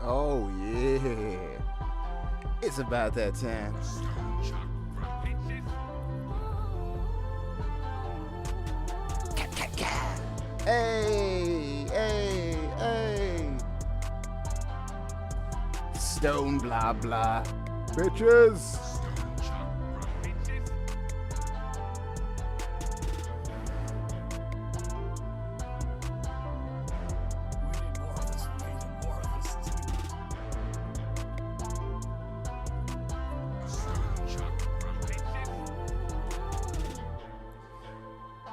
Oh yeah, it's about that time. Hey, hey, hey. Stone blah blah. Bitches.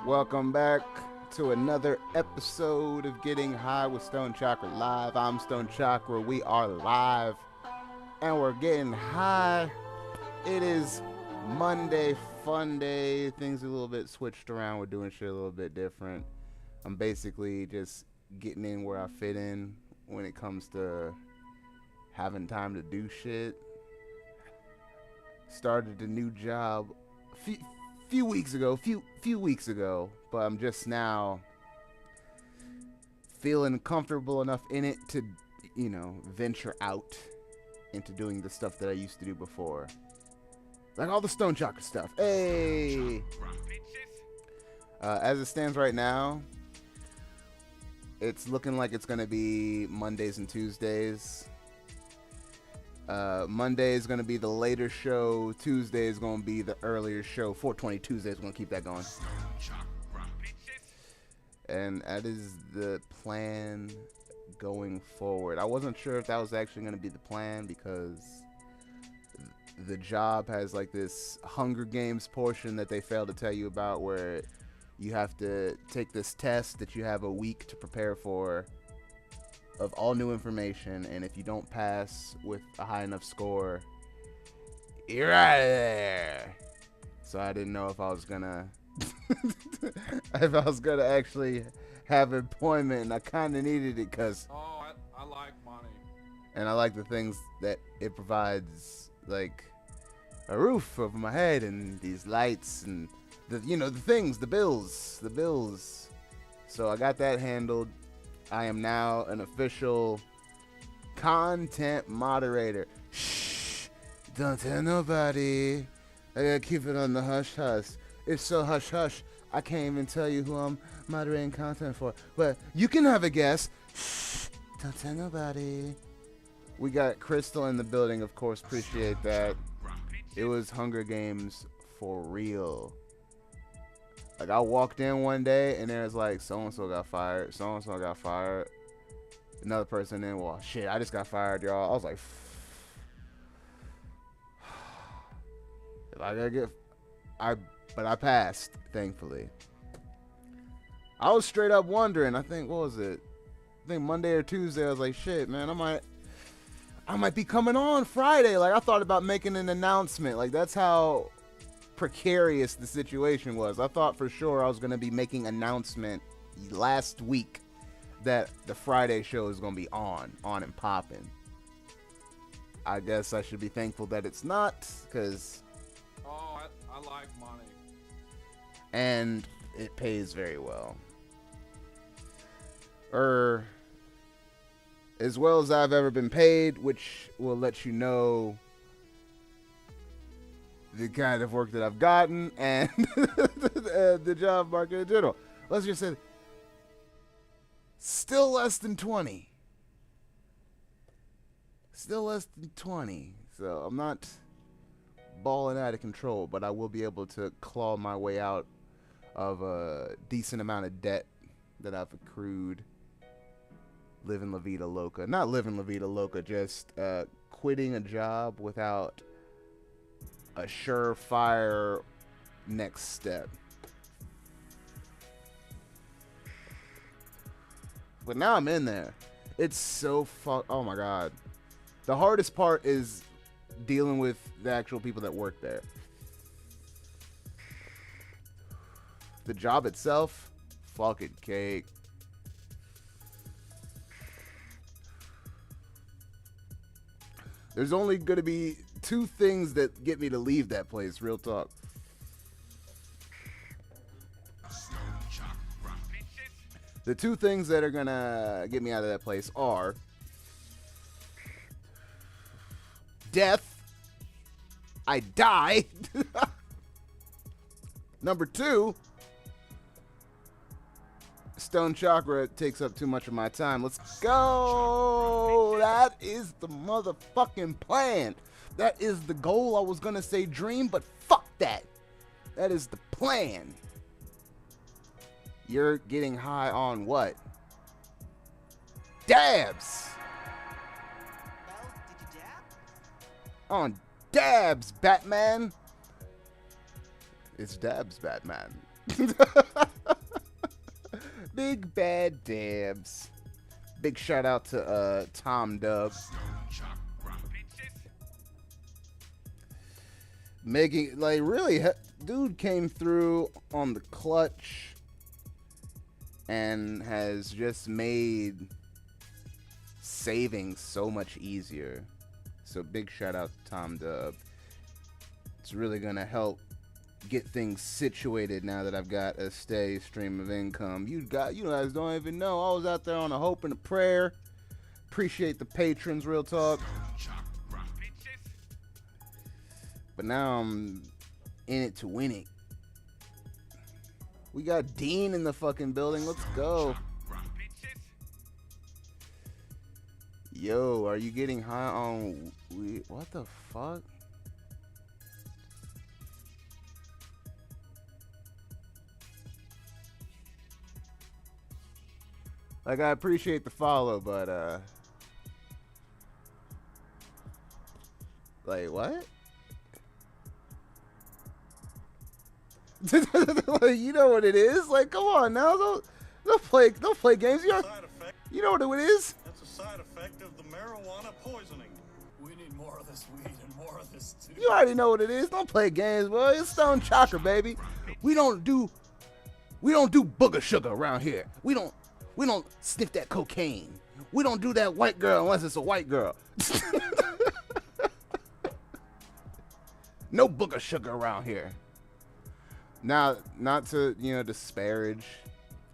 Welcome back to another episode of Getting High with Stoned Chakra Live. I'm Stoned Chakra. We are live and we're getting high. It is Monday, fun day. Things are a little bit switched around. We're doing shit a little bit different. I'm basically just getting in where I fit in when it comes to having time to do shit. Started a new job few weeks ago, but I'm just now feeling comfortable enough in it to, venture out into doing the stuff that I used to do before. Like all the Stone Chakra stuff. Hey! As it stands right now, it's looking like it's going to be Mondays and Tuesdays. Monday is going to be the later show. Tuesday is going to be the earlier show. 420 Tuesday is going to keep that going. And that is the plan going forward. I wasn't sure if that was actually going to be the plan because the job has like this Hunger Games portion that they failed to tell you about where you have to take this test that you have a week to prepare for of all new information, and if you don't pass with a high enough score, you're out of there. So I didn't know if I was gonna actually have employment, and I kind of needed it because I like money. And I like the things that it provides, like a roof over my head and these lights and the bills. So I got that handled. I am now an official content moderator. Shh, don't tell nobody. I gotta keep it on the hush hush. It's so hush hush, I can't even tell you who I'm moderating content for. But you can have a guess. Shh, don't tell nobody. We got Crystal in the building, of course, appreciate that. It was Hunger Games for real. Like, I walked in one day, and there was like, so-and-so got fired, so-and-so got fired. Another person in, well, shit, I just got fired, y'all. I was like, if I gotta but I passed, thankfully. I was straight up wondering, I think, what was it? I think Monday or Tuesday, I was like, shit, man, I might be coming on Friday. Like, I thought about making an announcement. Like, that's how precarious the situation was. I thought for sure I was going to be making announcement last week that the Friday show is going to be on and popping. I guess I should be thankful that it's not, because I like money. And it pays very well. As well as I've ever been paid, which will let you know the kind of work that I've gotten and the job market in general. Let's just say, still less than 20. Still less than 20. So I'm not balling out of control, but I will be able to claw my way out of a decent amount of debt that I've accrued. Living La Vida Loca. Not living La Vida Loca, just quitting a job without a surefire next step. But now I'm in there. It's so oh my god. The hardest part is dealing with the actual people that work there. The job itself, fucking cake. There's only going to be two things that get me to leave that place, real talk. The two things that are going to get me out of that place are death. I die. Number 2, Stoned Chakra takes up too much of my time. Let's go. That is the motherfucking plan. That is the goal. I was gonna say dream, but fuck that. That is the plan. You're getting high on what? Dabs. Well, did you dab? On dabs, Batman. It's dabs, Batman. Big bad dabs. Big shout out to Tom Dub. Making, like, really, dude came through on the clutch and has just made saving so much easier. So big shout out to Tom Dub. It's really gonna help get things situated now that I've got a steady stream of income. You guys don't even know. I was out there on a hope and a prayer. Appreciate the patrons, real talk. But now I'm in it to win it. We got Dean in the fucking building. Let's go. Yo, are you getting high on weed? What the fuck? Like, I appreciate the follow, but like, what? You know what it is? Like, come on now, don't play games. You know what it is? That's a side effect of the marijuana poisoning. We need more of this weed and more of this too. You already know what it is. Don't play games, boy. It's Stoned Chakra, baby. We don't do booger sugar around here. We don't sniff that cocaine. We don't do that white girl unless it's a white girl. No booger sugar around here. Now, not to, disparage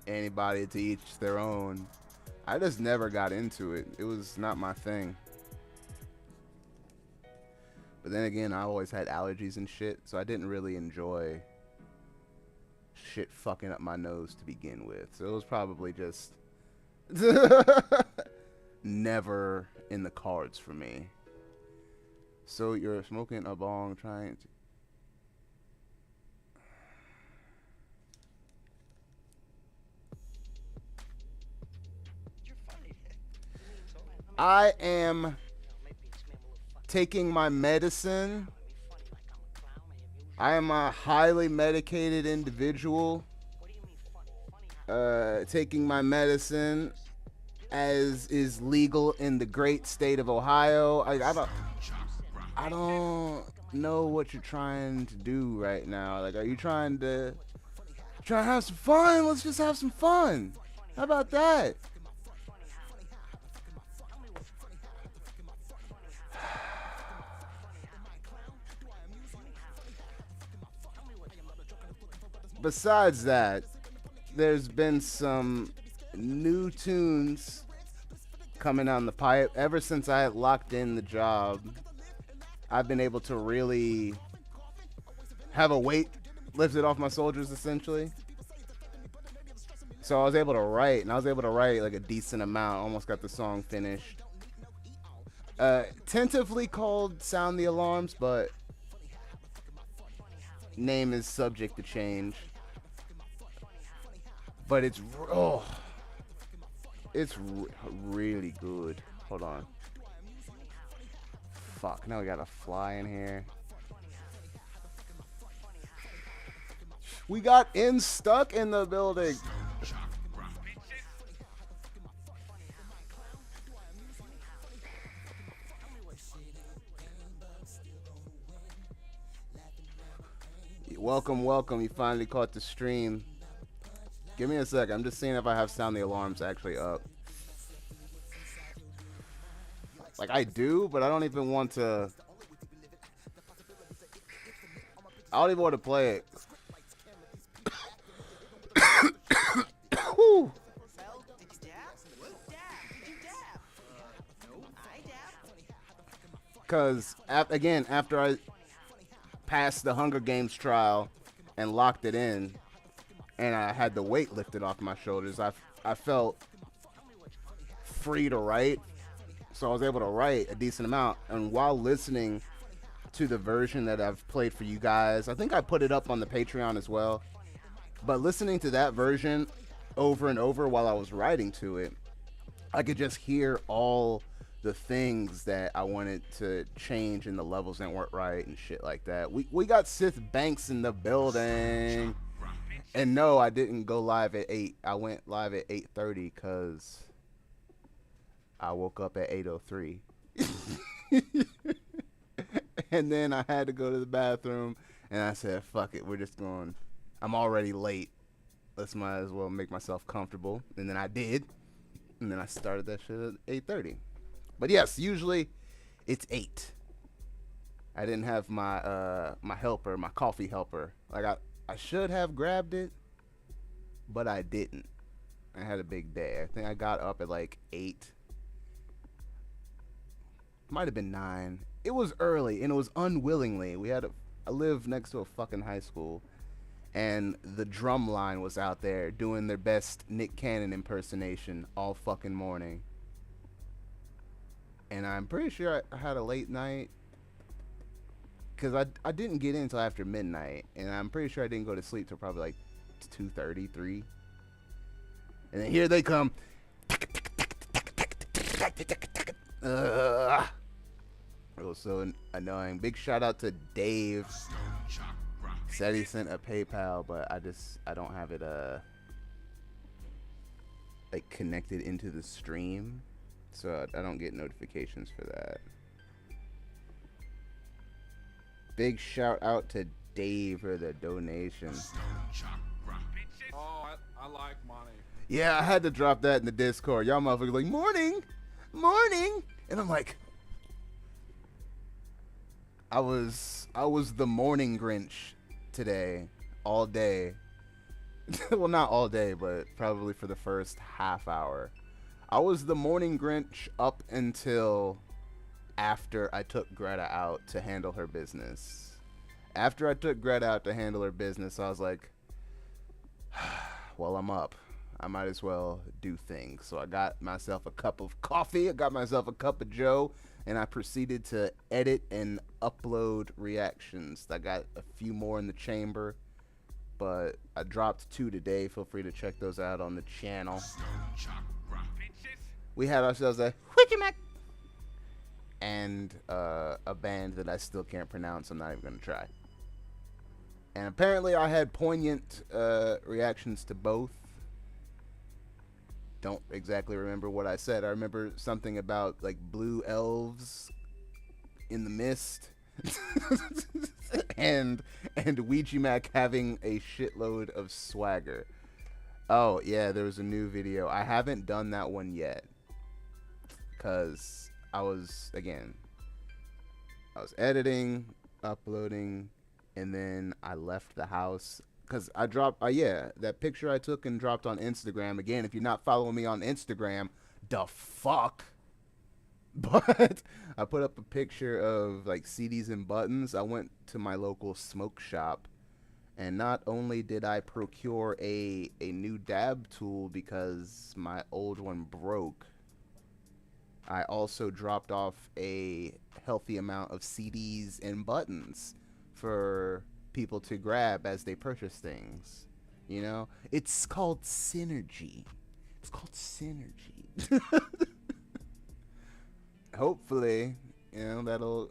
anybody, to each their own. I just never got into it. It was not my thing. But then again, I always had allergies and shit, so I didn't really enjoy shit fucking up my nose to begin with. So it was probably just never in the cards for me. So you're smoking a bong trying to... I am taking my medicine. I am a highly medicated individual. Taking my medicine as is legal in the great state of Ohio. I don't know what you're trying to do right now. Like, are you trying to have some fun? Let's just have some fun. How about that? Besides that, there's been some new tunes coming down the pipe. Ever since I had locked in the job, I've been able to really have a weight lifted off my shoulders, essentially. So I was able to write, and I was able to write like a decent amount. Almost got the song finished. Tentatively called Sound the Alarms, but name is subject to change. But it's really good. Hold on. Fuck, now we got a fly in here. We got Stuck in the building. Welcome. You finally caught the stream. Give me a sec. I'm just seeing if I have Sound the Alarms actually up. Like, I do, but I don't even want to... I don't even want to play it. Whew. Well, did you dab? Did you dab? No, I dab. because again, after I passed the Hunger Games trial and locked it in, and I had the weight lifted off my shoulders, I felt free to write. So I was able to write a decent amount. And while listening to the version that I've played for you guys, I think I put it up on the Patreon as well. But listening to that version over and over while I was writing to it, I could just hear all the things that I wanted to change and the levels that weren't right and shit like that. We got Sith Banks in the building. And no, I didn't go live at 8. I went live at 8:30 because I woke up at 8:03. And then I had to go to the bathroom, and I said, fuck it, we're just going. I'm already late. Let's might as well make myself comfortable. And then I did. And then I started that shit at 8:30. But yes, usually it's 8. I didn't have my my helper, my coffee helper. Like I should have grabbed it, but I didn't. I had a big day. I think I got up at like 8. Might have been 9. It was early, and it was unwillingly. I live next to a fucking high school, and the drum line was out there doing their best Nick Cannon impersonation all fucking morning. And I'm pretty sure I had a late night, because I didn't get in until after midnight, and I'm pretty sure I didn't go to sleep till probably like 2:30, 3. And then here they come. It was so annoying. Big shout out to Dave. Said he sent a PayPal, but I don't have it like connected into the stream, so I don't get notifications for that. Big shout out to Dave for the donation. Oh, I like money. Yeah, I had to drop that in the Discord. Y'all motherfuckers like, morning, morning, and I'm like, I was the morning Grinch today, all day. Well, not all day, but probably for the first half hour. I was the morning Grinch up until after I took Greta out to handle her business. After I took Greta out to handle her business, I was like, well, I'm up. I might as well do things. So I got myself a cup of coffee, I got myself a cup of Joe, and I proceeded to edit and upload reactions. I got a few more in the chamber, but I dropped 2 today. Feel free to check those out on the channel. We had ourselves a Witchimac and a band that I still can't pronounce. I'm not even going to try. And apparently I had poignant reactions to both. Don't exactly remember what I said. I remember something about like blue elves in the mist and Ouija Mac having a shitload of swagger. Oh yeah, there was a new video. I haven't done that one yet because I was editing, uploading, and then I left the house. Because I dropped, that picture I took and dropped on Instagram. Again, if you're not following me on Instagram, the fuck? But I put up a picture of like CDs and buttons. I went to my local smoke shop, and not only did I procure a new dab tool because my old one broke, I also dropped off a healthy amount of CDs and buttons for people to grab as they purchase things. You know, it's called synergy. It's called synergy. Hopefully, you know, that'll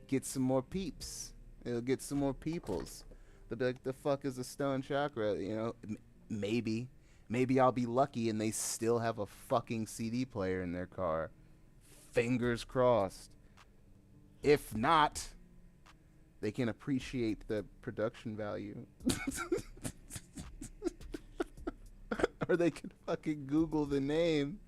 get some more peeps. It'll get some more peoples. They'll be like, the fuck is a Stoned Chakra? You know, maybe I'll be lucky and they still have a fucking CD player in their car. Fingers crossed. If not, they can appreciate the production value. Or they can fucking Google the name.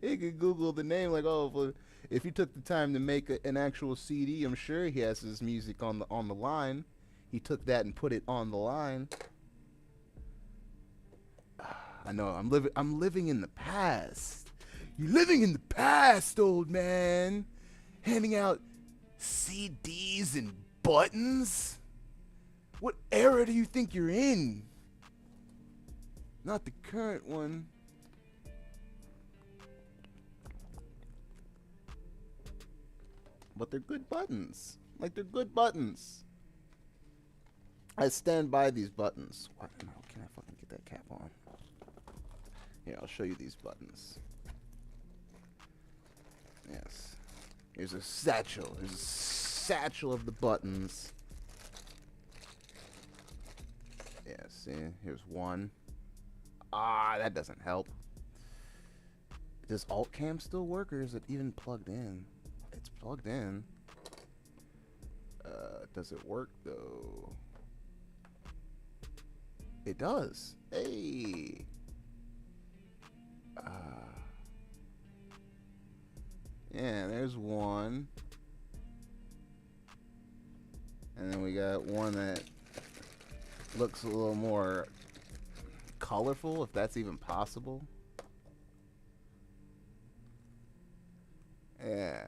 They can Google the name like, oh, well, if he took the time to make an actual CD, I'm sure he has his music on the line. He took that and put it on the line. I know, I'm living in the past. You're living in the past, old man. Handing out CDs and buttons? What era do you think you're in? Not the current one. But they're good buttons. Like, they're good buttons. I stand by these buttons. What? No, can I fucking get that cap on? Here, I'll show you these buttons. Yes. Here's a satchel. Here's a satchel of the buttons. Yeah, see? Here's one. Ah, that doesn't help. Does alt cam still work, or is it even plugged in? It's plugged in. Does it work though? It does. Hey. Yeah, there's one. And then we got one that looks a little more colorful, if that's even possible. Yeah.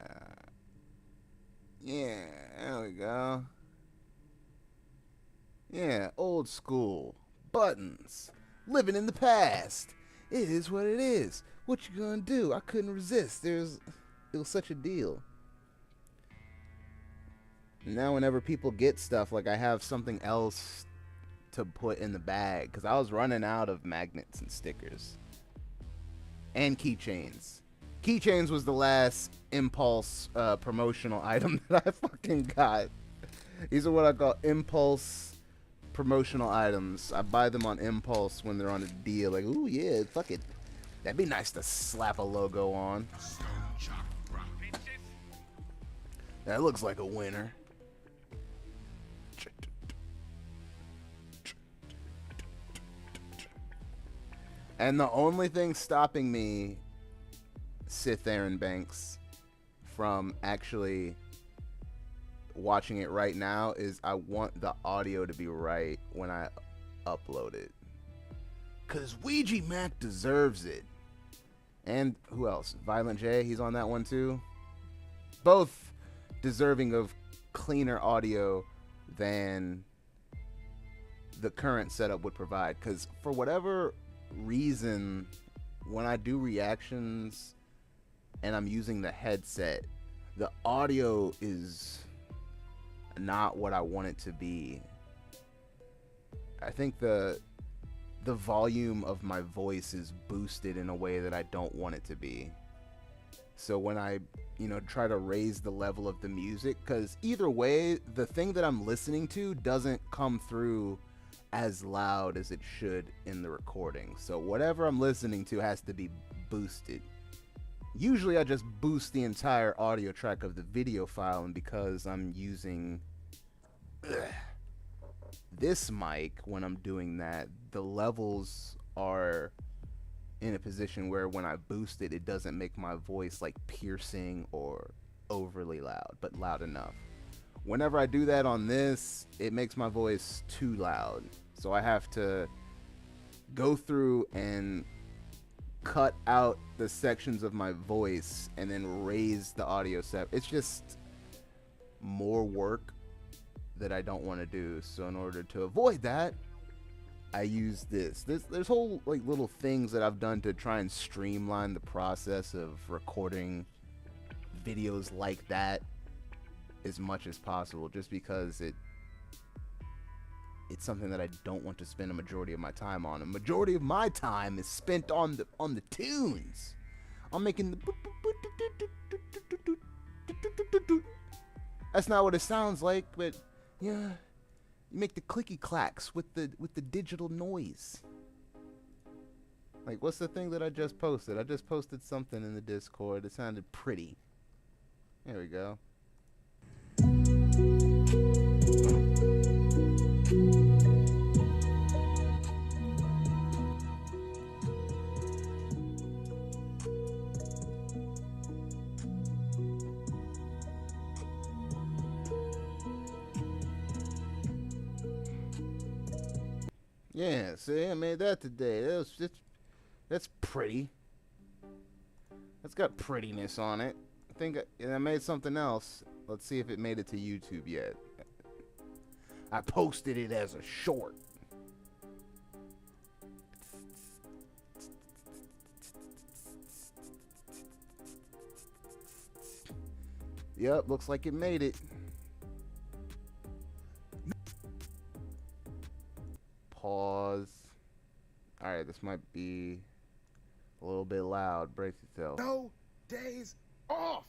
Yeah, there we go. Yeah, old school. Buttons. Living in the past. It is what it is. What you gonna do? I couldn't resist. It was such a deal. Now whenever people get stuff, like I have something else to put in the bag, because I was running out of magnets and stickers. And keychains. Keychains was the last impulse promotional item that I fucking got. These are what I call impulse promotional items. I buy them on impulse when they're on a deal. Like, ooh, yeah, fuck it. That'd be nice to slap a logo on. Stoned Chakra. That looks like a winner. And the only thing stopping me, Sith Aaron Banks, from actually watching it right now is I want the audio to be right when I upload it. Cause Ouija Mac deserves it. And who else? Violent J, he's on that one too. Both deserving of cleaner audio than the current setup would provide. Cause for whatever reason, when I do reactions and I'm using the headset, the audio is not what I want it to be. I think the volume of my voice is boosted in a way that I don't want it to be. So when I, try to raise the level of the music, because either way, the thing that I'm listening to doesn't come through as loud as it should in the recording. So whatever I'm listening to has to be boosted. Usually I just boost the entire audio track of the video file, and because I'm using this mic when I'm doing that, the levels are in a position where when I boost it, it doesn't make my voice like piercing or overly loud, but loud enough. Whenever I do that on this, it makes my voice too loud. So I have to go through and cut out the sections of my voice and then raise the audio set. It's just more work that I don't want to do. So in order to avoid that, I use this. There's whole like little things that I've done to try and streamline the process of recording videos like that as much as possible, just because it's something that I don't want to spend a majority of my time on. A majority of my time is spent on the tunes. I'm making the that's not what it sounds like, but yeah, you make the clicky clacks with the digital noise. Like, what's the thing that I just posted? I just posted something in the Discord. It sounded pretty. There we go. Yeah, see, I made that today. That's pretty. That's got prettiness on it. I think I made something else Let's see if it made it to YouTube yet. I posted it as a short. Yep, looks like it made it. Pause. Alright, this might be a little bit loud. Brace yourself. No days off.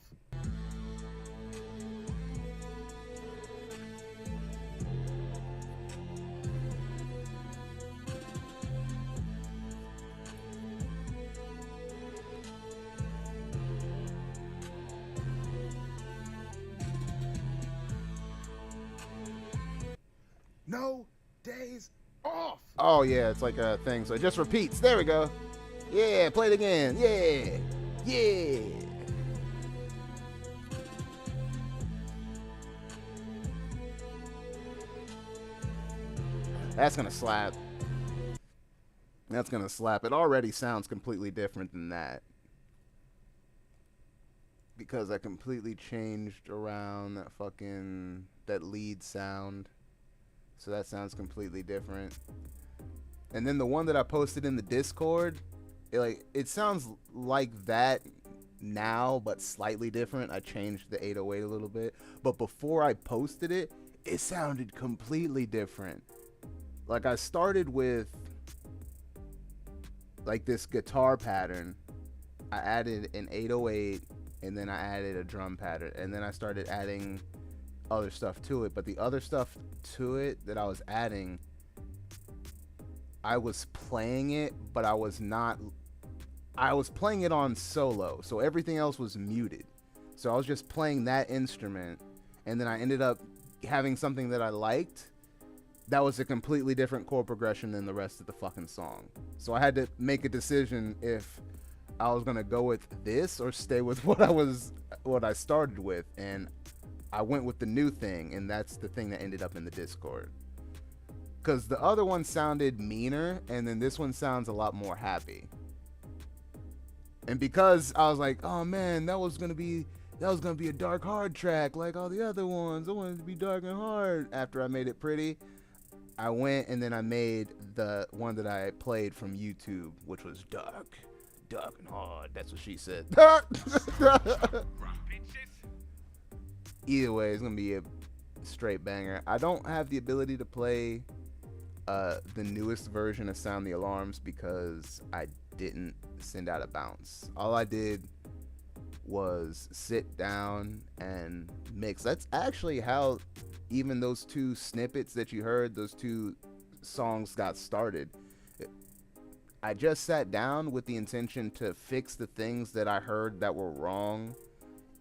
No days off. Oh yeah, it's like a thing, so it just repeats. There we go. Yeah, play it again. Yeah. Yeah. That's gonna slap. That's gonna slap. It already sounds completely different than that. Because I completely changed around that lead sound. So that sounds completely different. And then the one that I posted in the Discord, it sounds like that now, but slightly different. I changed the 808 a little bit. But before I posted it, it sounded completely different. Like I started with like this guitar pattern. I added an 808 and then I added a drum pattern. And then I started adding other stuff to it, but the other stuff to it that I was adding, I was playing it, but I was playing it on solo, so everything else was muted. So I was just playing that instrument, and then I ended up having something that I liked that was a completely different chord progression than the rest of the fucking song. So I had to make a decision if I was gonna go with this or stay with what I started with, and I went with the new thing, and that's the thing that ended up in the Discord. Because the other one sounded meaner, and then this one sounds a lot more happy. And because I was like, oh man, that was gonna be a dark hard track like all the other ones. I wanted it to be dark and hard. After I made it pretty, I went and then I made the one that I played from YouTube, which was dark and hard. That's what she said. Either way, it's gonna be a straight banger. I don't have the ability to play the newest version of Sound the Alarms because I didn't send out a bounce. All I did was sit down and mix. That's actually how even those two snippets that you heard, those two songs got started. I just sat down with the intention to fix the things that I heard that were wrong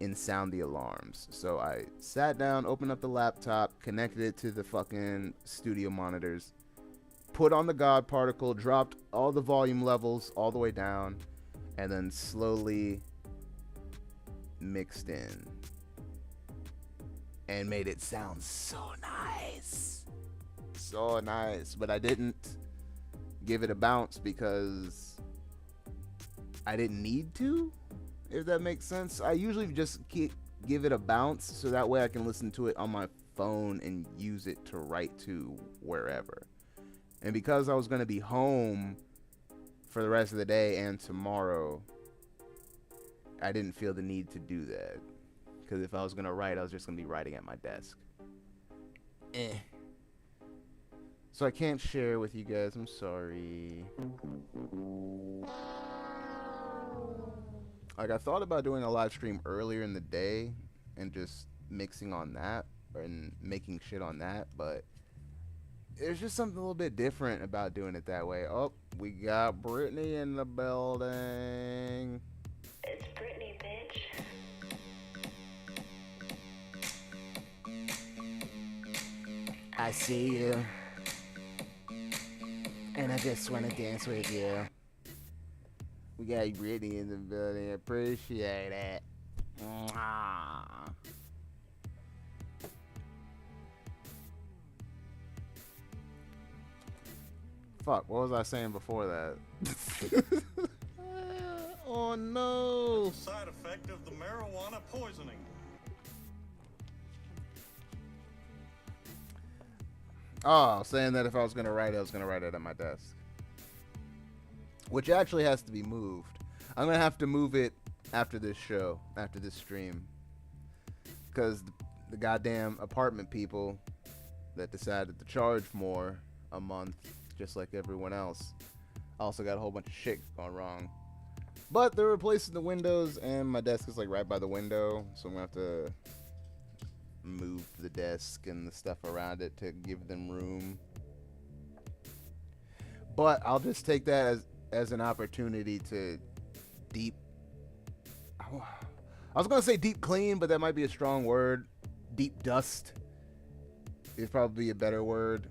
in Sound the Alarms. So I sat down, opened up the laptop, connected it to the fucking studio monitors, put on the God particle, dropped all the volume levels all the way down, and then slowly mixed in and made it sound so nice. So nice. But I didn't give it a bounce because I didn't need to, if that makes sense. I usually just give it a bounce so that way I can listen to it on my phone and use it to write to wherever. And because I was going to be home for the rest of the day and tomorrow, I didn't feel the need to do that. Because if I was going to write, I was just going to be writing at my desk. So I can't share with you guys. I'm sorry. Like, I thought about doing a live stream earlier in the day and just mixing on that and making shit on that, but there's just something a little bit different about doing it that way. Oh, we got Brittany in the building. It's Brittany, bitch. I see you. And I just want to dance with you. We got Brittany in the building. Appreciate it. Mwah. Fuck, what was I saying before that? Oh no. Side effect of the marijuana poisoning. Oh, saying that if I was going to write it at my desk. Which actually has to be moved. I'm going to have to move it after this show, after this stream. Because the goddamn apartment people that decided to charge more a month, just like everyone else, also got a whole bunch of shit gone wrong. But they're replacing the windows, and my desk is like right by the window, so I'm going to have to move the desk and the stuff around it to give them room. But I'll just take that as an opportunity to I was going to say deep clean, but that might be a strong word. Deep dust is probably a better word.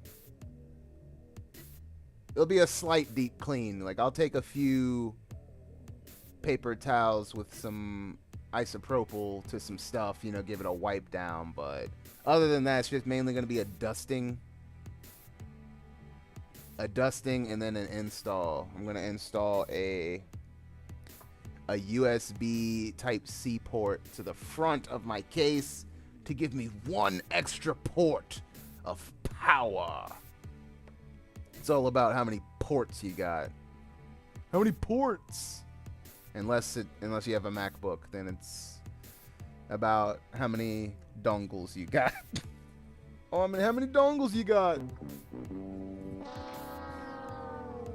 It'll be a slight deep clean. Like, I'll take a few paper towels with some isopropyl to some stuff, you know, give it a wipe down. But other than that, it's just mainly going to be a dusting and then an install. I'm going to install a USB Type-C port to the front of my case to give me one extra port of power. It's all about how many ports you got. How many ports? Unless you have a MacBook, then it's about how many dongles you got. Oh, I mean, how many dongles you got?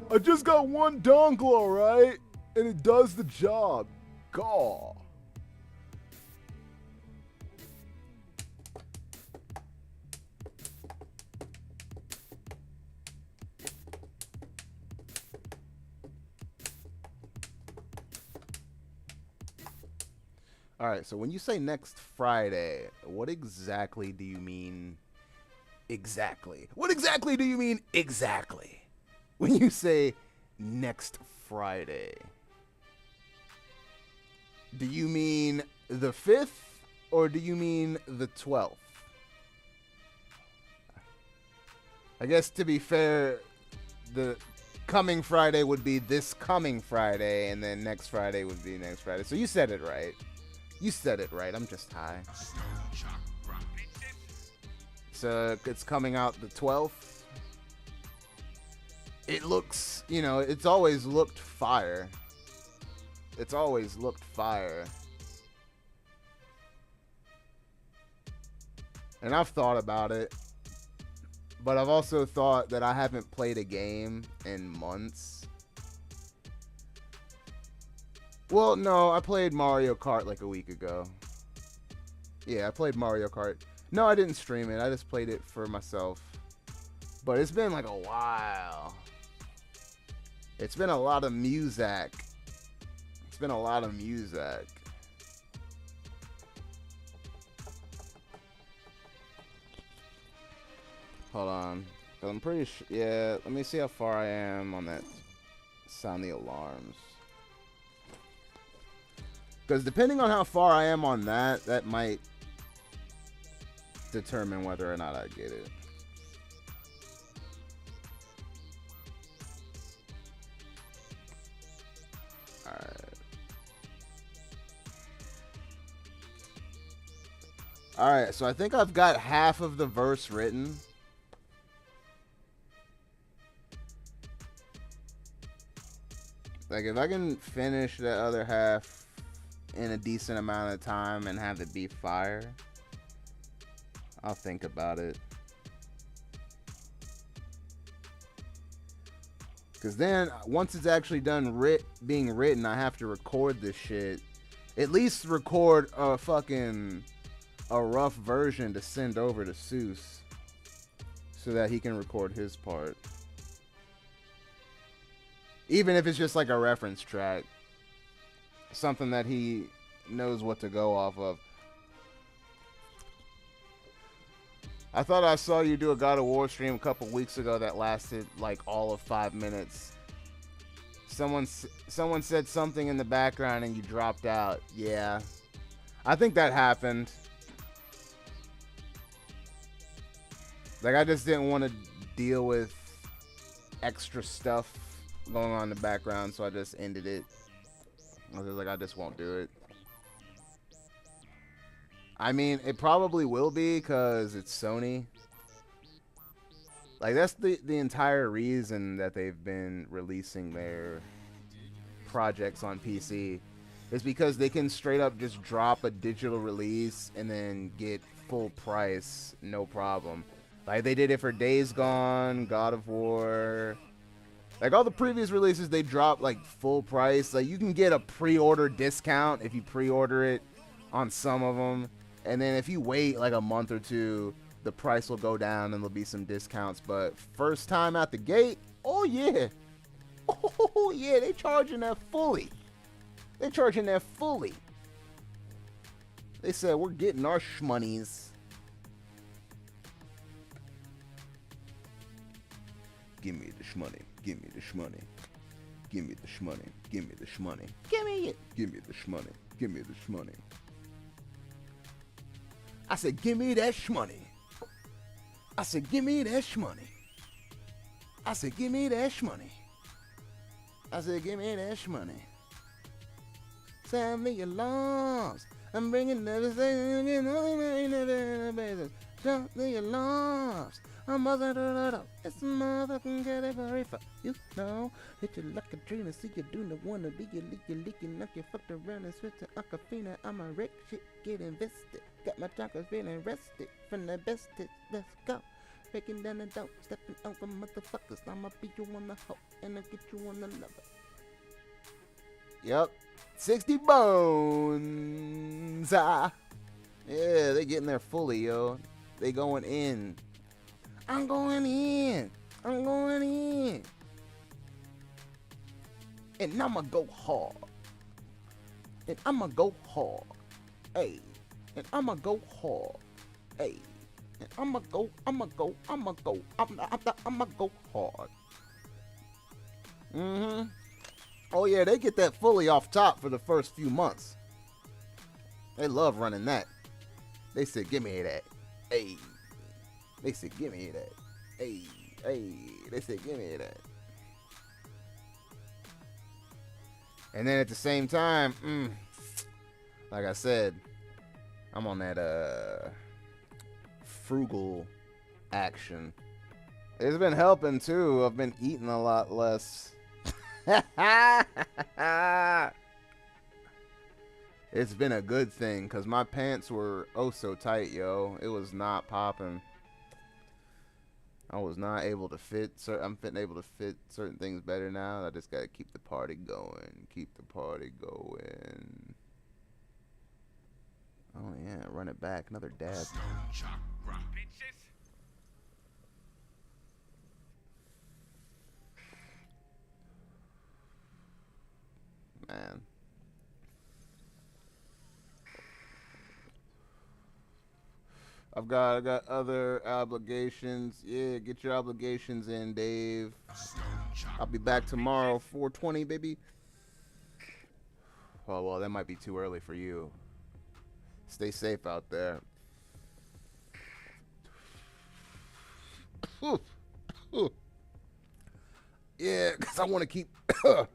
I just got one dongle, alright? And it does the job. Gaw. Alright, so when you say next Friday, what exactly do you mean exactly? What exactly do you mean exactly when you say next Friday? Do you mean the 5th or do you mean the 12th? I guess to be fair, the coming Friday would be this coming Friday, and then next Friday would be next Friday. So you said it right. You said it right. I'm just high. So it's coming out the 12th. It looks, you know, it's always looked fire. It's always looked fire. And I've thought about it. But I've also thought that I haven't played a game in months. Well, no, I played Mario Kart like a week ago. Yeah, I played Mario Kart. No, I didn't stream it. I just played it for myself. But it's been like a while. It's been a lot of music. It's been a lot of music. Hold on. I'm pretty sure. Yeah, let me see how far I am on that sound the alarms. Because depending on how far I am on that, that might determine whether or not I get it. Alright, so I think I've got half of the verse written. Like, if I can finish the other half in a decent amount of time and have it be fire, I'll think about it. Because then, once it's actually done being written, I have to record this shit. At least record a rough version to send over to Seuss so that he can record his part. Even if it's just like a reference track. Something that he knows what to go off of. I thought I saw you do a God of War stream a couple weeks ago that lasted like all of 5 minutes. Someone said something in the background and you dropped out. Yeah. I think that happened. Like, I just didn't want to deal with extra stuff going on in the background, so I just ended it. I was like, I just won't do it. I mean, it probably will be, because it's Sony. Like that's the entire reason that they've been releasing their projects on PC is because they can straight up just drop a digital release and then get full price, no problem. Like they did it for Days Gone, God of War. Like all the previous releases, they dropped like full price. Like you can get a pre-order discount if you pre-order it on some of them, and then if you wait like a month or two, the price will go down and there'll be some discounts. But first time out the gate, oh yeah, oh yeah, they charging that fully. They charging that fully. They said we're getting our shmoneys. Give me the shmoney. Give me the shmoney. Give me the shmoney. Give me the shmoney. Give me it. Give me the shmoney. Give me the shmoney. I said, give me that shmoney. I said, give me that shmoney. I said, give me that shmoney. I said, give me that shmoney. Sound me alarms. I'm bringing everything in the business. Sound me alarms. I'm mother it's a motherfucking category for you know. Hit you like a dream and see you do the wanna be you leaking like you fucked around and switch to Aquafina. I'm a wreck shit, get invested. Got my chakras feeling rested from the bestest. Let's go. Breaking down the dope, stepping over motherfuckers. I'ma be you on the hoe and I'll get you on the lover. Yep. 60 bones. Ah. Yeah, they getting there fully, yo. They going in. I'm going in. I'm going in. And I'ma go hard. And I'ma go hard. Hey. And I'ma go hard. Hey. And I'ma go hard. Mm-hmm. Oh yeah, they get that fully off top for the first few months. They love running that. They said, give me that. Hey. They said, give me that. Hey, hey. They said, give me that. And then at the same time, like I said, I'm on that frugal action. It's been helping too. I've been eating a lot less. It's been a good thing because my pants were oh so tight, yo. It was not popping. I was not able to fit. I'm able to fit certain things better now. I just gotta keep the party going. Keep the party going. Oh yeah, run it back. Another dad. Stoned Chakra. Bitches. Man. I've got other obligations. Yeah, get your obligations in, Dave. I'll be back tomorrow, 4:20, baby. Oh, well, that might be too early for you. Stay safe out there. Yeah, because I want to keep... I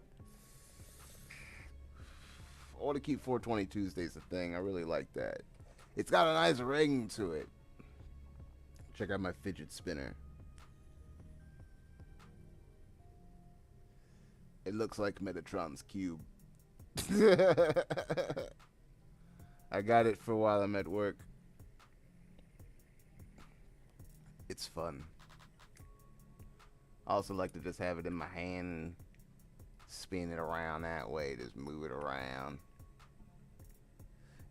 want to keep 420 Tuesdays a thing. I really like that. It's got a nice ring to it. Check out my fidget spinner. It looks like Metatron's cube. I got it for while I'm at work. It's fun. I also like to just have it in my hand and spin it around that way. Just move it around.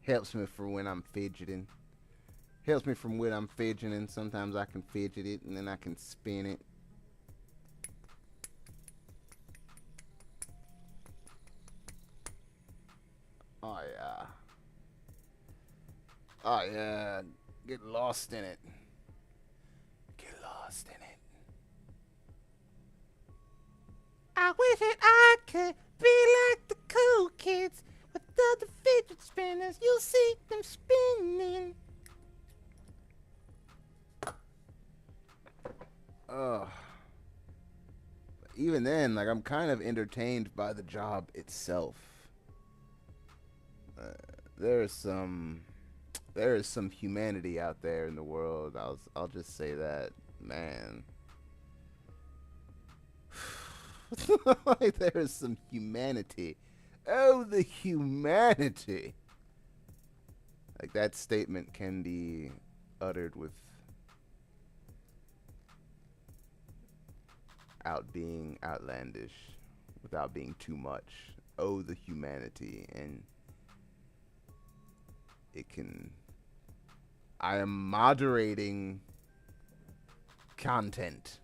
Helps me for when I'm fidgeting. Helps me from when I'm fidgeting. Sometimes I can fidget it and then I can spin it. Oh yeah. Oh yeah. Get lost in it. Get lost in it. I wish that I could be like the cool kids. Without the fidget spinners, you'll see them spinning. Even then, like, I'm kind of entertained by the job itself. There is some humanity out there in the world. I'll just say that, man. Like, there is some humanity. Oh, the humanity. Like, that statement can be uttered without being outlandish, without being too much. Oh, the humanity. And I am moderating content.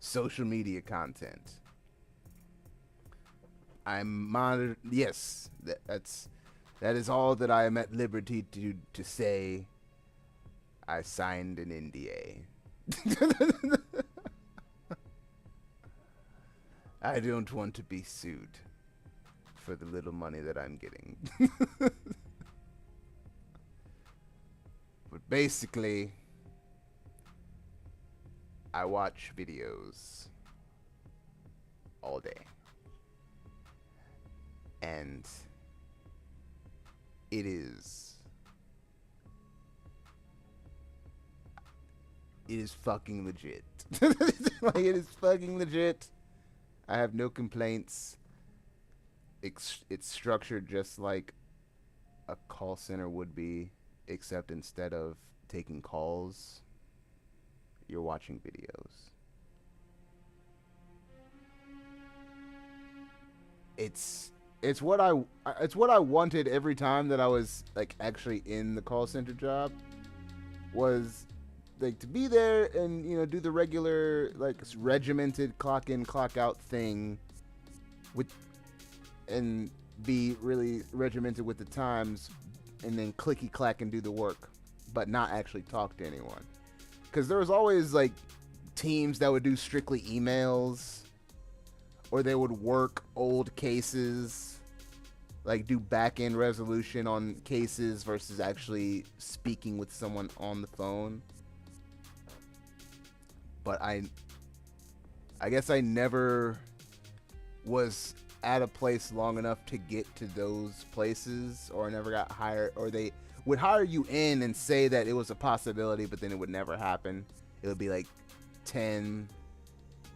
Social media content. Yes, that is all that I am at liberty to say. I signed an NDA. I don't want to be sued for the little money that I'm getting. But basically, I watch videos all day. And it is fucking legit. Like, it is fucking legit. I have no complaints. It's structured just like a call center would be, except instead of taking calls, you're watching videos. It's what I wanted every time that I was like actually in the call center job, was like to be there and, you know, do the regular like regimented clock in clock out thing and be really regimented with the times, and then clicky clack and do the work, but not actually talk to anyone. Because there was always like teams that would do strictly emails, or they would work old cases, like do back-end resolution on cases versus actually speaking with someone on the phone. But I guess I never was at a place long enough to get to those places, or never got hired, or they would hire you in and say that it was a possibility, but then it would never happen. It would be like 10,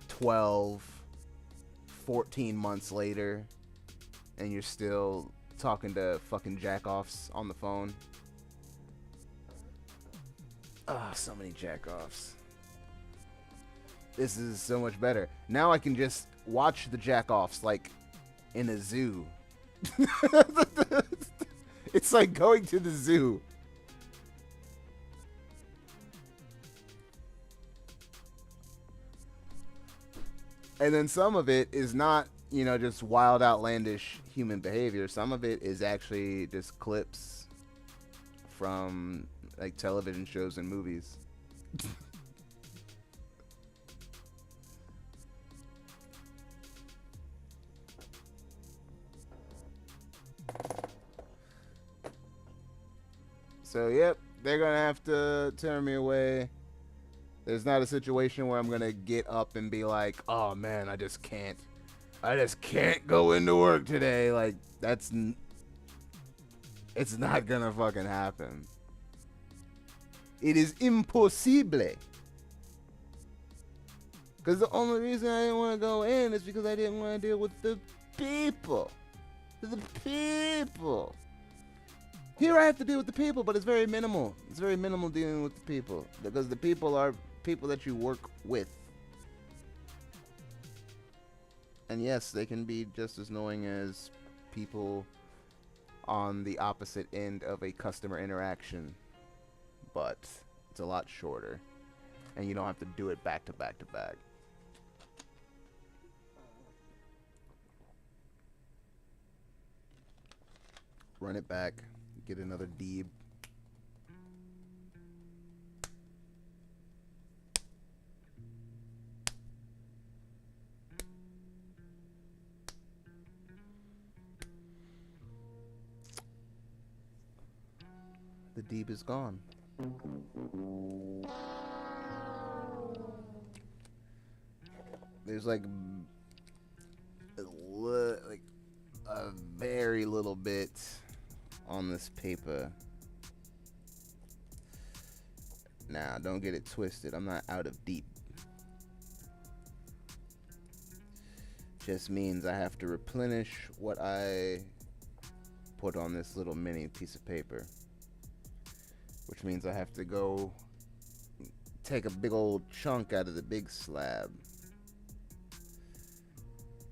12, 14 months later, and you're still talking to fucking jack-offs on the phone. Ah, so many jack-offs. This is so much better. Now I can just watch the jack-offs like in a zoo. It's like going to the zoo. And then some of it is not, you know, just wild, outlandish human behavior. Some of it is actually just clips from like television shows and movies. So, yep, they're going to have to turn me away. There's not a situation where I'm going to get up and be like, oh, man, I just can't go into work today. Like, it's not going to fucking happen. It is impossible. Because the only reason I didn't want to go in is because I didn't want to deal with the people. The people. Here I have to deal with the people, but it's very minimal. It's very minimal dealing with the people, because the people are people that you work with. And yes, they can be just as annoying as people on the opposite end of a customer interaction, but it's a lot shorter, and you don't have to do it back to back to back. Run it back. Get another Deeb. The Deeb is gone. There's like a very little bit on this paper. Now, don't get it twisted. I'm not out of deep. Just means I have to replenish what I put on this little mini piece of paper. Which means I have to go take a big old chunk out of the big slab.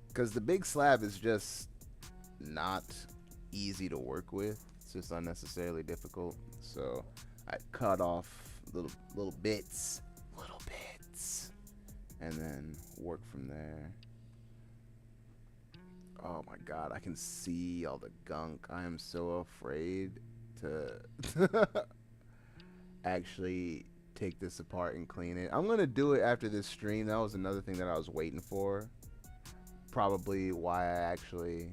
Because the big slab is just not easy to work with. It's just unnecessarily difficult. So I cut off little bits, and then work from there. Oh my god, I can see all the gunk. I am so afraid to actually take this apart and clean it. I'm gonna do it after this stream. That was another thing that I was waiting for. Probably why I actually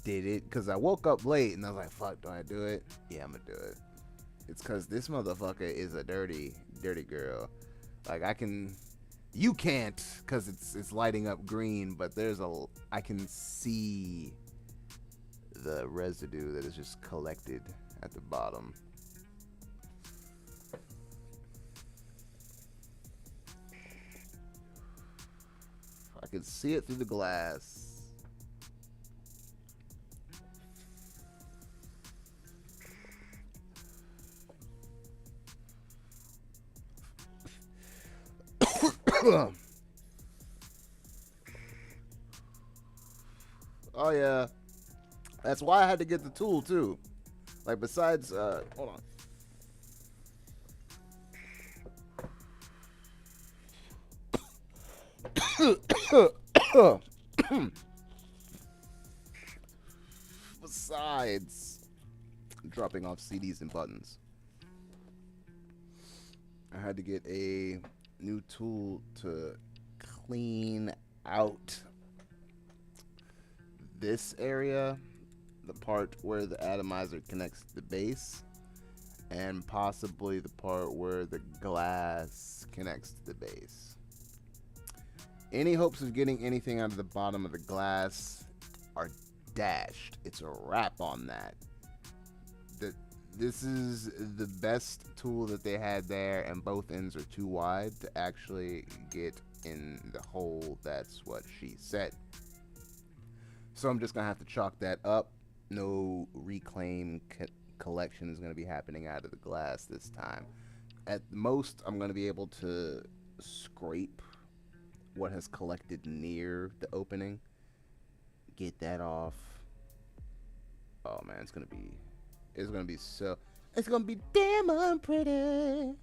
did it, because I woke up late and I was like, fuck, do I do it? Yeah, I'm gonna do it. It's because this motherfucker is a dirty girl. Like, you can't, because it's lighting up green, but I can see the residue that is just collected at the bottom. I can see it through the glass. Oh yeah, that's why I had to get the tool too. Like, besides, hold on. Besides dropping off CDs and buttons, I had to get a new tool to clean out this area, the part where the atomizer connects to the base, and possibly the part where the glass connects to the base. Any hopes of getting anything out of the bottom of the glass are dashed. It's a wrap on that. This is the best tool that they had there, and both ends are too wide to actually get in the hole. That's what she said. So I'm just going to have to chalk that up. No reclaim collection is going to be happening out of the glass this time. At most, I'm going to be able to scrape what has collected near the opening. Get that off. Oh man, it's going to be damn unpretty.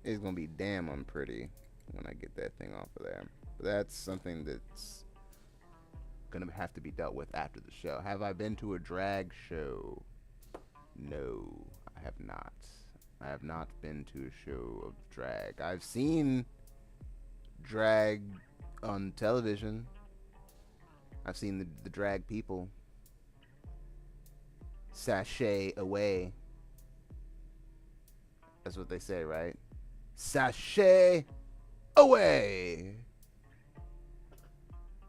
It's going to be damn unpretty when I get that thing off of there. But that's something that's going to have to be dealt with after the show. Have I been to a drag show? No, I have not. I have not been to a show of drag. I've seen drag on television. I've seen the drag people sashay away. That's what they say, right? Sashay away.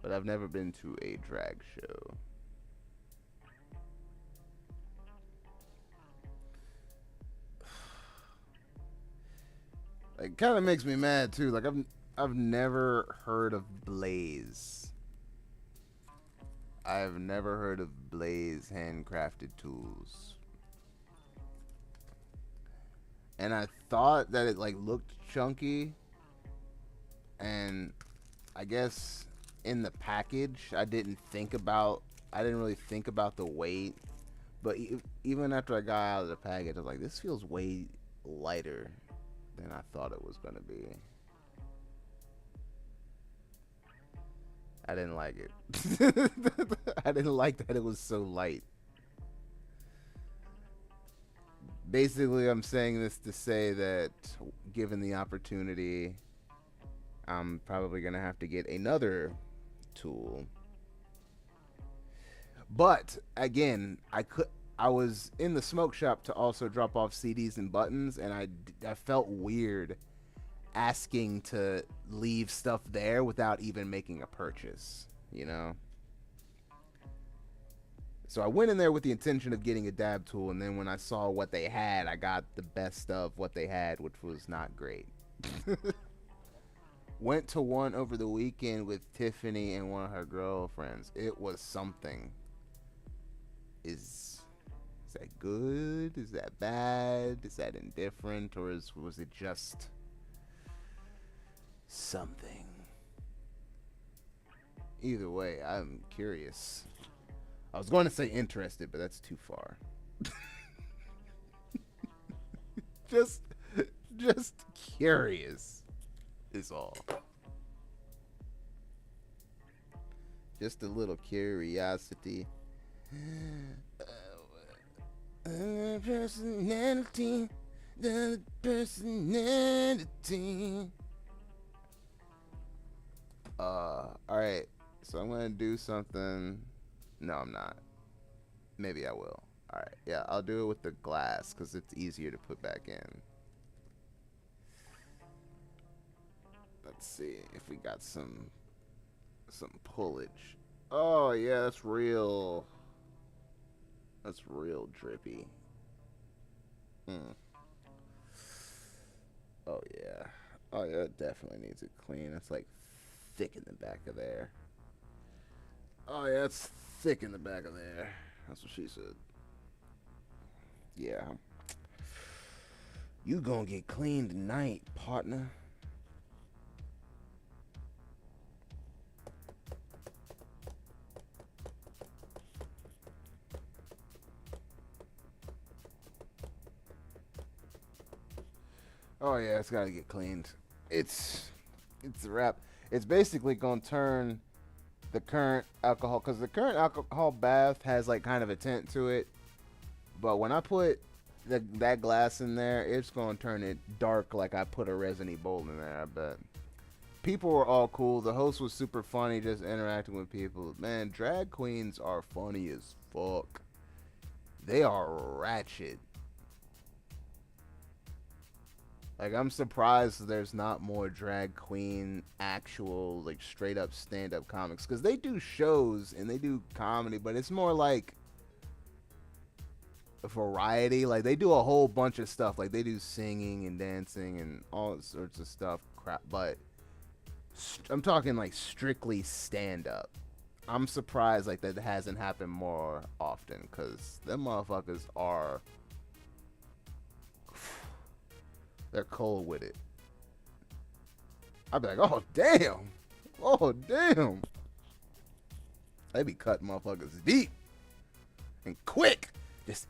But I've never been to a drag show. It kind of makes me mad too. Like, I've never heard of Blaze. I've never heard of Blaze handcrafted tools. And I thought that it like looked chunky, and I guess in the package I didn't really think about the weight. But even after I got out of the package, I was like, this feels way lighter than I thought it was gonna be. I didn't like it. I didn't like that it was so light. Basically, I'm saying this to say that given the opportunity, I'm probably gonna have to get another tool. But again, I was in the smoke shop to also drop off CDs and buttons, and I felt weird asking to leave stuff there without even making a purchase, you know? So I went in there with the intention of getting a dab tool, and then when I saw what they had, I got the best of what they had, which was not great. Went to one over the weekend with Tiffany and one of her girlfriends. It was something. Is that good? Is that bad? Is that indifferent? Or was it just something? Either way, I'm curious. I was going to say interested, but that's too far. just curious is all. Just a little curiosity. Personality, the personality. All right. So I'm gonna do something. No, I'm not. Maybe I will. All right. Yeah, I'll do it with the glass because it's easier to put back in. Let's see if we got some pullage. Oh yeah, that's real. That's real drippy. Oh yeah. Oh yeah, it definitely needs it clean. It's like thick in the back of there. Oh yeah, it's thick in the back of there. That's what she said. Yeah. You gonna get clean tonight, partner. Oh yeah, it's gotta get cleaned. It's a wrap. It's basically gonna turn the current alcohol, because the current alcohol bath has like kind of a tint to it, but when I put that glass in there, it's gonna turn it dark like I put a resiny bowl in there. I bet. People were all cool. The host was super funny, just interacting with people. Man, drag queens are funny as fuck. They are ratchet. Like, I'm surprised there's not more drag queen actual, like, straight up stand-up comics. Because they do shows and they do comedy, but it's more like a variety. Like, they do a whole bunch of stuff. Like, they do singing and dancing and all sorts of stuff. Crap. But I'm talking, like, strictly stand-up. I'm surprised, like, that hasn't happened more often. Because them motherfuckers are... They're cold with it. I'd be like, oh, damn. Oh, damn. They be cutting motherfuckers deep. And quick. Just.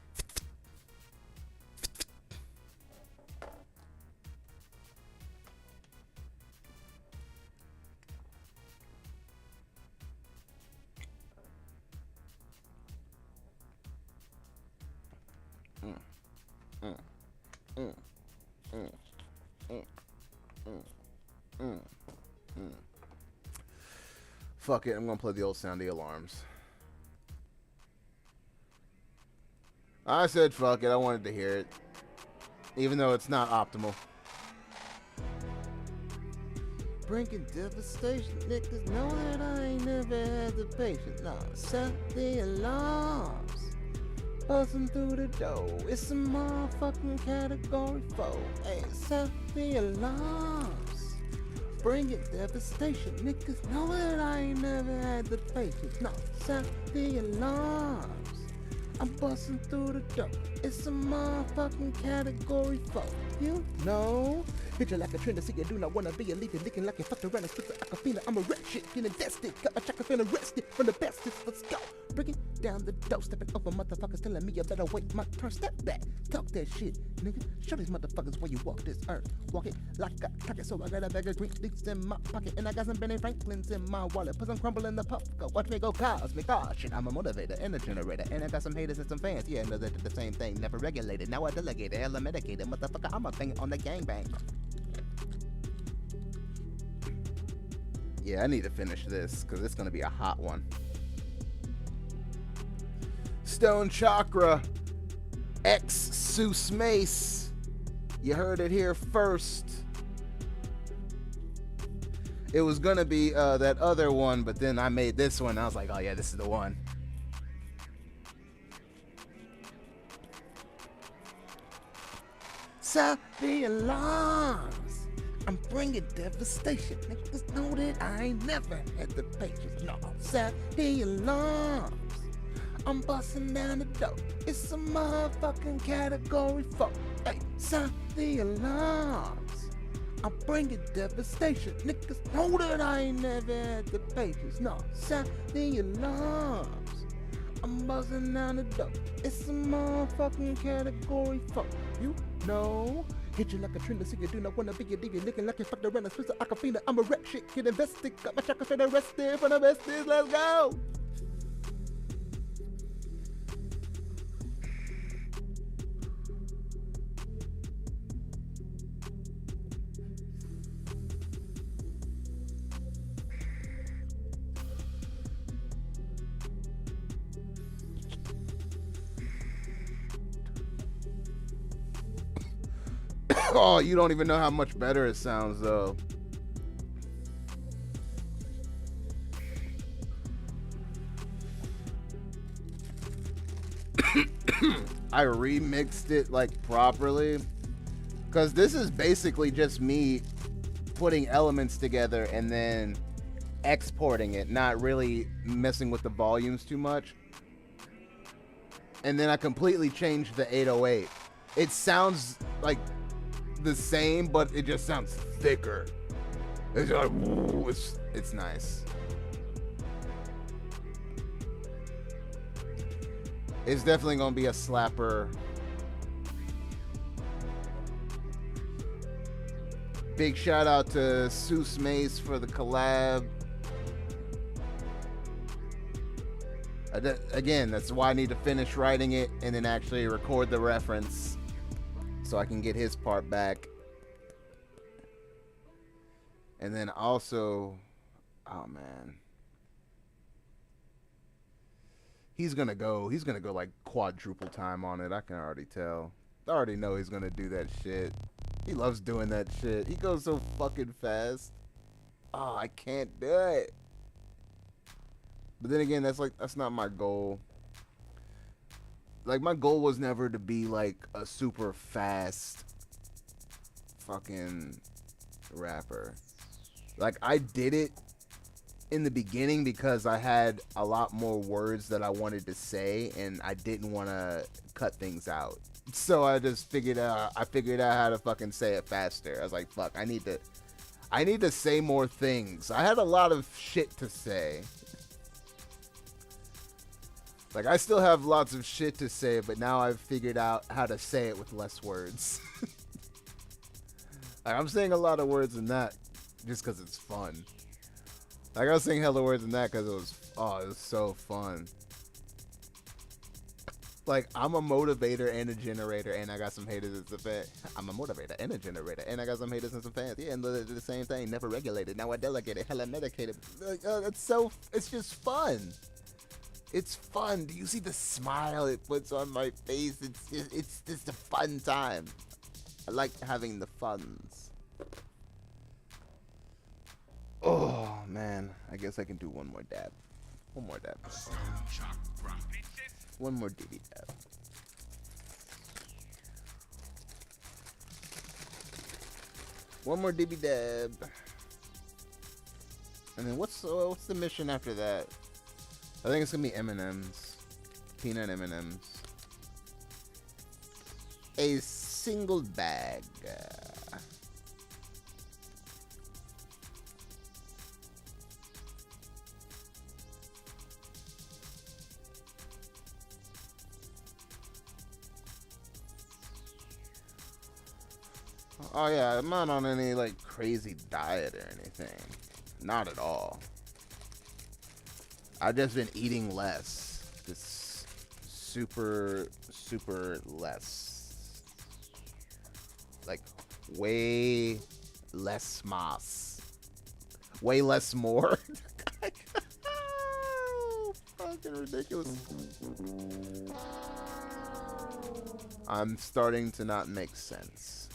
Fuck it, I'm gonna play the old soundy alarms. I said fuck it, I wanted to hear it. Even though it's not optimal. Bringing devastation, niggas know that I ain't never had the patience. Nah, set the alarms. Buzzing through the door, it's a motherfucking category 4. Hey, set the alarms. Bringing devastation, niggas know that I ain't never had the patience. No, set the alarms. I'm busting through the door, it's a motherfucking category 4. You know, hit you like a trend to see you do not wanna be a leader, licking like you fucked around and skipped the acapella. I'm a red shit, getting destined, got my chakra feeling rested from the bestest. Let's go, bringing down the door, stepping over motherfuckers, telling me you better wait my turn. Step back, talk that shit, nigga. Show these motherfuckers where you walk this earth. Walk it like I clock it, so I got a bag of green leaks in my pocket, and I got some Benny Franklins in my wallet. Put some crumble in the puff, go watch me go cosmic. Oh shit, I'm a motivator and a generator, and I got some haters and some fans. Yeah, no, they did the same thing, never regulated. Now I delegate, hella medicated, motherfucker. I'm a thing on the gangbang. Yeah, I need to finish this because it's gonna be a hot one. Stoned Chakra, X Seuss Mace. You heard it here first. It was gonna be that other one, but then I made this one. I was like, oh yeah, this is the one. sound the alarms. I'm bringing devastation. Niggas know that I ain't never had the patience. No, sound the alarms. I'm busting down the door. It's a motherfucking category 4. Hey, sound the alarms. I'm bringing devastation. Niggas know that I ain't never had the patience. No, sound the alarms. I'm buzzing down the door. It's a motherfucking category 4. You know. Hit you like a trend, so you do not wanna be a digger. Looking like you fucked around a Swiss Aquafina. I'm a rap shit, get invested. Got my chakra straight arrested for the besties. Let's go. Oh, you don't even know how much better it sounds, though. I remixed it, like, properly. Because this is basically just me putting elements together and then exporting it, not really messing with the volumes too much. And then I completely changed the 808. It sounds like the same, but it just sounds thicker. It's like, woo, it's nice. It's definitely gonna be a slapper. Big shout out to Seuss Mace for the collab. Again, that's why I need to finish writing it and then actually record the reference so I can get his part back. And then also, oh man, he's gonna go like quadruple time on it. I can already tell. I already know he's gonna do that shit. He loves doing that shit. He goes so fucking fast. Oh, I can't do it. But then again, that's not my goal. Like, my goal was never to be like a super fast fucking rapper. Like, I did it in the beginning because I had a lot more words that I wanted to say and I didn't want to cut things out. So I just figured out how to fucking say it faster. I was like, fuck, I need to say more things. I had a lot of shit to say. Like, I still have lots of shit to say, but now I've figured out how to say it with less words. Like, I'm saying a lot of words in that just because it's fun. Like, I was saying hella words in that because it was so fun. Like, I'm a motivator and a generator, and I got some haters and some fans. I'm a motivator and a generator, and I got some haters and some fans. Yeah, and they're the same thing. Never regulated. Now I delegate it. Hella medicated. It's just fun. It's fun. Do you see the smile it puts on my face? It's just a fun time. I like having the funs. Oh, man. I guess I can do one more dab. One more dab. Stoned Chakra. One more dibby dab. One more dibby dab. And then what's the mission after that? I think it's gonna be M&M's. Peanut M&M's. A single bag. Oh yeah, I'm not on any like crazy diet or anything. Not at all. I've just been eating less. Just super less. Like, way less mass. Way less more. Fucking ridiculous. I'm starting to not make sense.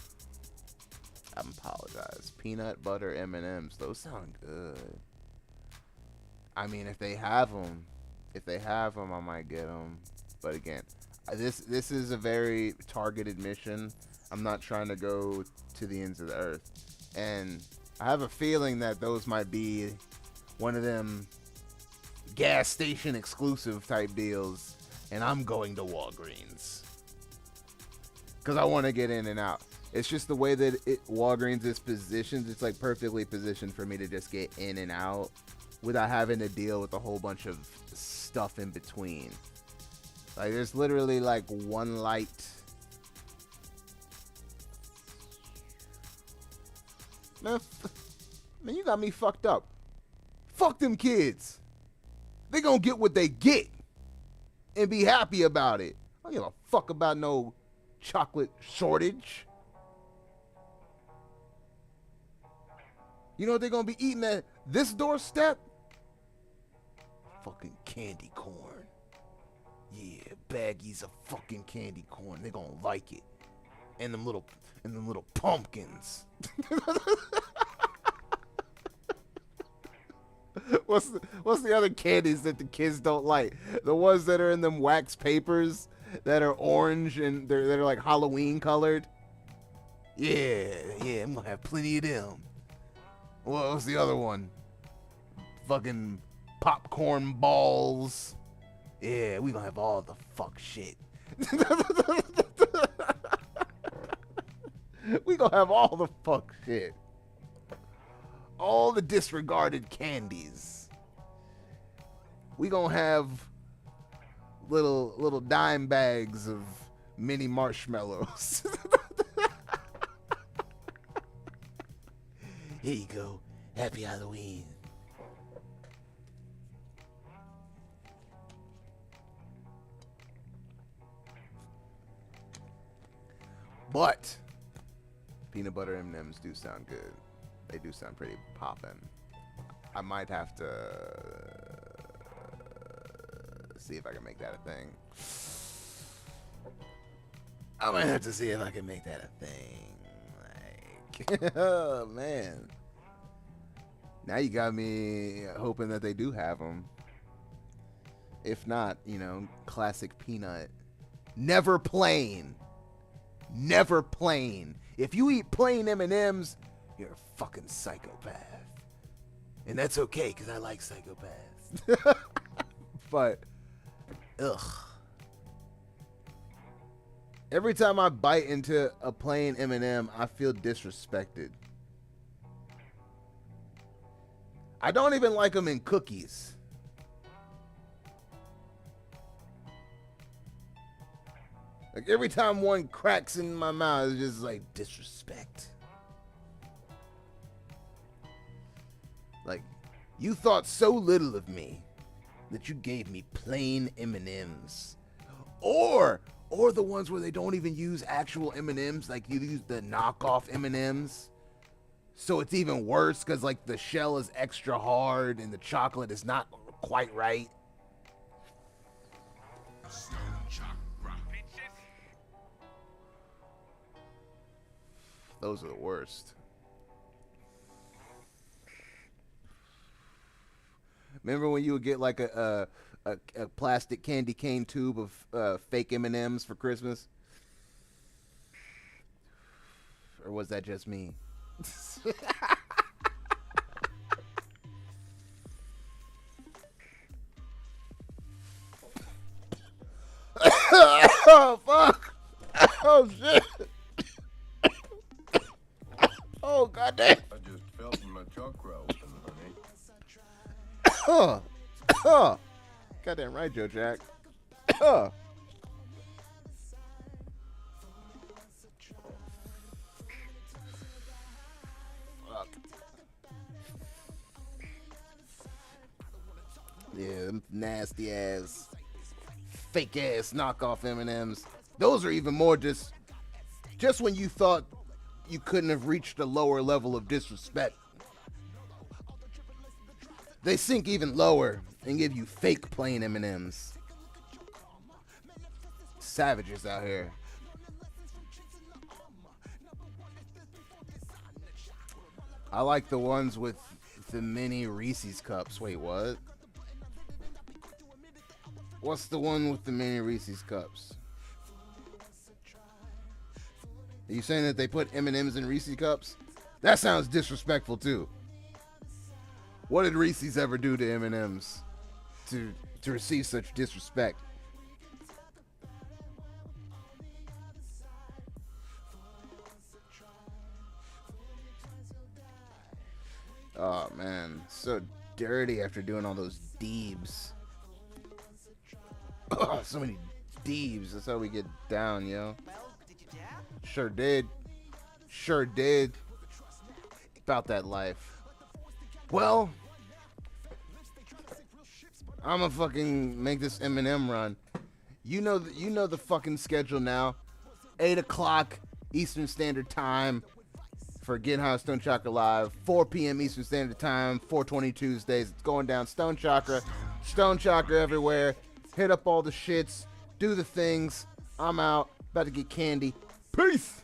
I apologize. Peanut butter M&Ms. Those sound good. I mean, if they have them, I might get them. But again, this is a very targeted mission. I'm not trying to go to the ends of the earth. And I have a feeling that those might be one of them gas station exclusive type deals. And I'm going to Walgreens. Because I want to get in and out. It's just the way that Walgreens is positioned. It's like perfectly positioned for me to just get in and out without having to deal with a whole bunch of stuff in between. Like, there's literally like one light. Man, you got me fucked up. Fuck them kids. They gonna get what they get and be happy about it. I don't give a fuck about no chocolate shortage. You know what they're gonna be eating at this doorstep? Fucking candy corn. Yeah, baggies of fucking candy corn. They're gonna like it. And them little pumpkins. What's the other candies that the kids don't like? The ones that are in them wax papers that are orange and they're like Halloween colored. Yeah, I'm gonna have plenty of them. What's the other one? Fucking popcorn balls. Yeah, we gonna have all the fuck shit. We gonna have all the fuck shit. All the disregarded candies. We gonna have little dime bags of mini marshmallows. Here you go. Happy Halloween. But peanut butter M&Ms do sound good. They do sound pretty poppin'. I might have to see if I can make that a thing. I might have to see if I can make that a thing. Like, oh man. Now you got me hoping that they do have them. If not, classic peanut. Never plain. Never plain. If you eat plain M&Ms, you're a fucking psychopath. And that's okay, because I like psychopaths. But, ugh. Every time I bite into a plain M&M, I feel disrespected. I don't even like them in cookies. Like, every time one cracks in my mouth, it's just like disrespect. Like, you thought so little of me that you gave me plain M&Ms. Or the ones where they don't even use actual M&Ms, like you use the knockoff M&Ms. So it's even worse because, like, the shell is extra hard and the chocolate is not quite right. Stoned Chakra. Bitches. Those are the worst. Remember when you would get like a plastic candy cane tube of fake M&Ms for Christmas? Or was that just me? Oh, fuck. Oh, shit. Oh, goddamn. I just felt my chakra open, honey. Goddamn right, Joe Jack. Yeah, them nasty ass, fake ass knockoff M&Ms. Those are even more just when you thought you couldn't have reached a lower level of disrespect. They sink even lower and give you fake plain M&Ms. Savages out here. I like the ones with the mini Reese's cups. Wait, what? What's the one with the mini Reese's cups? Are you saying that they put M&Ms in Reese's cups? That sounds disrespectful too. What did Reese's ever do to M&Ms to receive such disrespect? Oh man, so dirty after doing all those deebs. Oh, so many deebs. That's how we get down, yo. Well, did you dab? Sure did. Sure did. About that life. Well, I'ma fucking make this M&M run. You know the fucking schedule now. 8 o'clock Eastern Standard Time for Getting High with Stoned Chakra Live. 4 p.m. Eastern Standard Time, 420 Tuesdays. It's going down. Stoned Chakra. Stoned Chakra everywhere. Hit up all the shits. Do the things. I'm out. About to get candy. Peace.